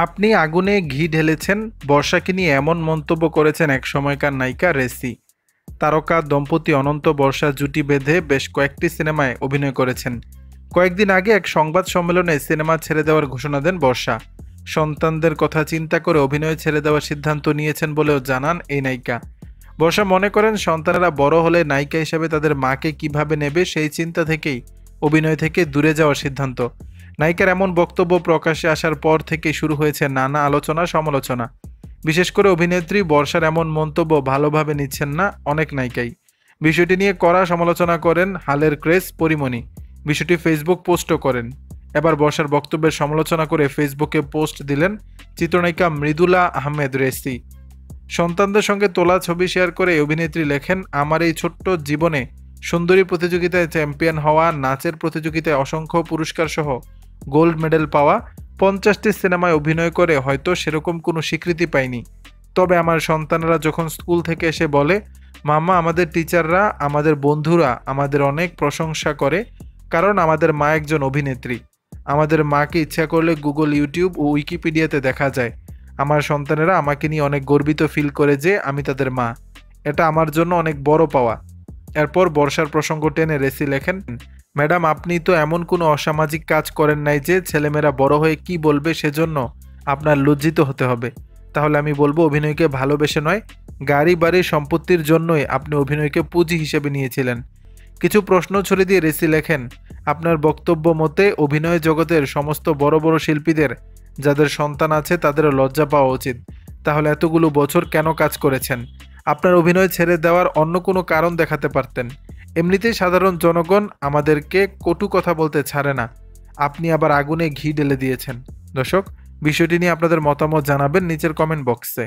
আপনি আগুনে ঘি ঢেলেছেন, বর্ষাকে নিয়ে এমন মন্তব্য করেছেন এক সময়কার নায়িকা রেসি। তারকা দম্পতি অনন্ত বর্ষা জুটি বেঁধে বেশ কয়েকটি সিনেমায় অভিনয় করেছেন। কয়েকদিন আগে এক সংবাদ সম্মেলনে সিনেমা ছেড়ে দেওয়ার ঘোষণা দেন বর্ষা। সন্তানদের কথা চিন্তা করে অভিনয় ছেড়ে দেওয়ার সিদ্ধান্ত নিয়েছেন বলেও জানান এই নায়িকা। বর্ষা মনে করেন সন্তানেরা বড় হলে নায়িকা হিসেবে তাদের মাকে কিভাবে নেবে সেই চিন্তা থেকেই অভিনয় থেকে দূরে যাওয়ার সিদ্ধান্ত। নায়িকার এমন বক্তব্য প্রকাশ্যে আসার পর থেকেই শুরু হয়েছে নানা আলোচনা সমালোচনা। বিশেষ করে অভিনেত্রী বর্ষার এমন মন্তব্য ভালোভাবে নিচ্ছেন না অনেক নায়িকাই। বিষয়টি নিয়ে কড়া সমালোচনা করেন হালের ক্রেস পরিমণি। বিষয়টি ফেসবুক পোস্টও করেন। এবার বর্ষার বক্তব্যের সমালোচনা করে ফেসবুকে পোস্ট দিলেন চিত্রনায়িকা মৃদুলা আহমেদ রেসি। সন্তানদের সঙ্গে তোলা ছবি শেয়ার করে অভিনেত্রী লেখেন, আমার এই ছোট্ট জীবনে সুন্দরী প্রতিযোগিতায় চ্যাম্পিয়ন হওয়া, নাচের প্রতিযোগিতায় অসংখ্য পুরস্কার সহ গোল্ড মেডেল পাওয়া, 50টি সিনেমায় অভিনয় করে হয়তো সেরকম কোনো স্বীকৃতি পাইনি। তবে আমার সন্তানরা যখন স্কুল থেকে এসে বলে, মাম্মা, আমাদের টিচাররা, আমাদের বন্ধুরা আমাদের অনেক প্রশংসা করে, কারণ আমাদের মা একজন অভিনেত্রী। আমাদের মাকে ইচ্ছা করলে গুগল, ইউটিউব ও উইকিপিডিয়াতে দেখা যায়। আমার সন্তানেরা আমাকে নিয়ে অনেক গর্বিত ফিল করে যে আমি তাদের মা। এটা আমার জন্য অনেক বড় পাওয়া। এরপর বর্ষার প্রসঙ্গ টেনে রেসি লেখেন, ম্যাডাম, আপনি তো এমন কোনো অসামাজিক কাজ করেন নাই যে ছেলেমেয়েরা বড় হয়ে কি বলবে সেজন্য আপনার লজ্জিত হতে হবে। তাহলে আমি বলবো, অভিনয়কে ভালোবেসে নয়, গাড়ি বাড়ি সম্পত্তির জন্যই আপনি অভিনয়কে পুঁজি হিসেবে নিয়েছিলেন। কিছু প্রশ্ন ছুড়ে দিয়ে রেসি লেখেন, আপনার বক্তব্য মতে অভিনয় জগতের সমস্ত বড় বড় শিল্পীদের যাদের সন্তান আছে তাদেরও লজ্জা পাওয়া উচিত। তাহলে এতগুলো বছর কেন কাজ করেছেন? আপনার অভিনয় ছেড়ে দেওয়ার অন্য কোনো কারণ দেখাতে পারতেন। এমনিতেই সাধারণ জনগণ আমাদেরকে কটু কথা বলতে ছাড়ে না, আপনি আবার আগুনে ঘি ঢেলে দিয়েছেন। দর্শক, বিষয়টি নিয়ে আপনাদের মতামত জানাবেন নিচের কমেন্ট বক্সে।